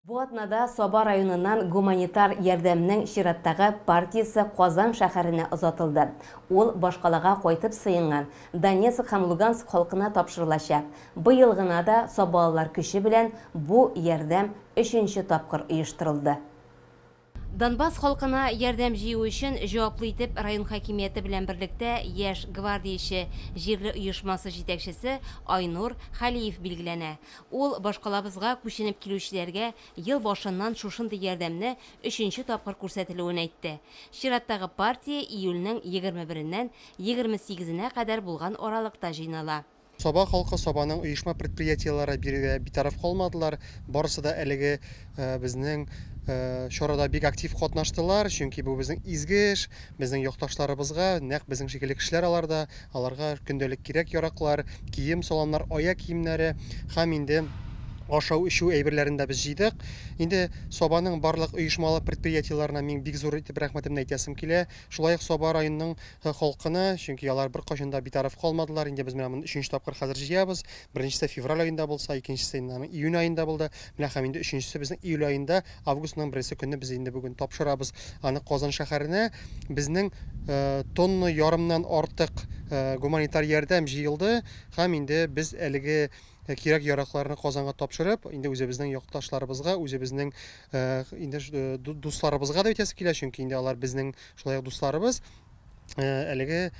Бу атнада Соба районынан гуманитар ярдәмнең чираттагы партиясы Казан шәһәренә озатылды. Ул башкалага кайтып сыенган Донецк һәм Луганск халкына тапшырылачак. Быел гына да Собалылар көче белән бу ярдәм 3нче тапкыр оештырылды. Донбасс халкына ярдәм җыю өчен җаваплы итеп район хакимияте белән берлектә яшь гвардияче җирле оешмасы җитәкчесе Айнур Халиев билгеләнә. Ул башкалабызга күченеп килүчеләргә ел башыннан шушындый ярдәмне 3нче тапкыр күрсәтелүен әйтте. Чираттагы партия июльнең 21-ннән 28-нә кадәр булган аралыкта җыйнала. Соба халкы Собаның оешма предприятиеләре бирергә битараф калмадылар. Барысы да әлеге безнең чарада бик актив катнаштылар, чөнки бу безнең изге эш, безнең якташларыбызга, нәкъ безнең шикелле кешеләр аларга көндәлек кирәк яраклар, кием, саламнар, аяк киемнәре һәм инде ашау-эчү әйберләрен без җыйдык. Инде Собаның барлык оешмалы предприятиеләренә мин бик зур итеп рәхмәтемне әйтәсем килә. Шулай ук Соба районының халкына, чөнки алар бер кайчан да битараф калмадылар. Инде без менә 3нче тапкыр хәзер җыябыз. Беренчесе февраль аенда булса, икенчесе июнь аенда булды. Менә һәм инде өченчесе безнең июль аенда, августның 1 көнне без инде бүген тапшырабыз. Аны Казан шәһәренә безнең тонна ярымнан артык гуманитар ярдәм җыелды һәм инде без әлеге кирәк яракларны Казанга тапшырып, инде үзебезнең якташларыбызга, үзебезнең инде дусларыбызга да әйтәсе килә, чөнки инде алар безнең шулай дусларыбыз. Әлеге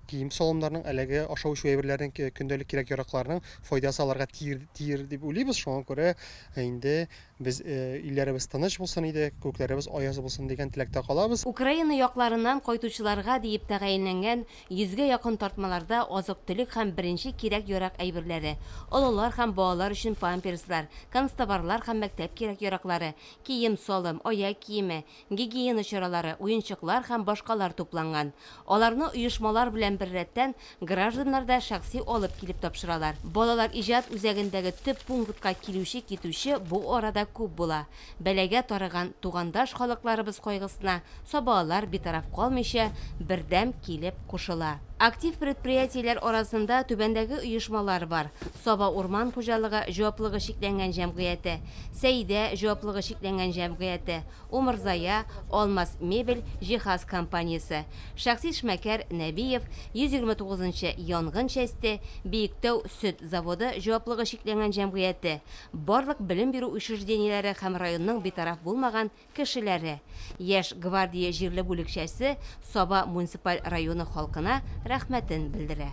кием салымнарның, әлеге ашау-эчү әйберләренең көндәлек кирәк яракларның файдасы аларга тир дип уйлыйбыз. Шуңа күрә инде без илләребез тыныч булсын иде, күкләребез аяз булсын дигән теләктә калабыз. Украина якларыннан кайтучыларга дип тәгаенләнгән 100гә якын тартмаларда азык-төлек һәм беренче кирәк ярак әйберләре, олылар һәм балалар өчен памперслар, канцтоварлар һәм мәктәп кирәк яраклары, кием, салым, аяк киеме, гигиена чаралары, уенчыклар һәм башкалар тупланган. Аларны оешмалар белән беррәттән гражданнар да шәхси алып килеп тапшыралар. Балалар иҗат үзәгендәге төп пунктка килүче бу арада күп була. Бәләгә тарыган тугандаш халыкларыбыз кайгысына Собалар битараф калмыйча бердәм килеп кушыла. Актив предприятиеләр арасында түбәндәге оешмалар бар. Соба урман хуҗалыгы җаваплылыгы шикләнгән җәмгыяте, Сәйдә җаваплылыгы шикләнгән җәмгыяте, Умырзая, Алмаз мебель җиһаз компаниясе, Шәхси эшмәкәр Нәбиев, 129-нчы янгын часте, Биектау сөт заводы җаваплылыгы шикләнгән җәмгыяте, барлык белем бирү учреждениеләре һәм районның битараф булмаган кешеләре. Яшь гвардия җирле бүлекчәсе Соба муниципаль районы халкына рәхмәтен белдерә.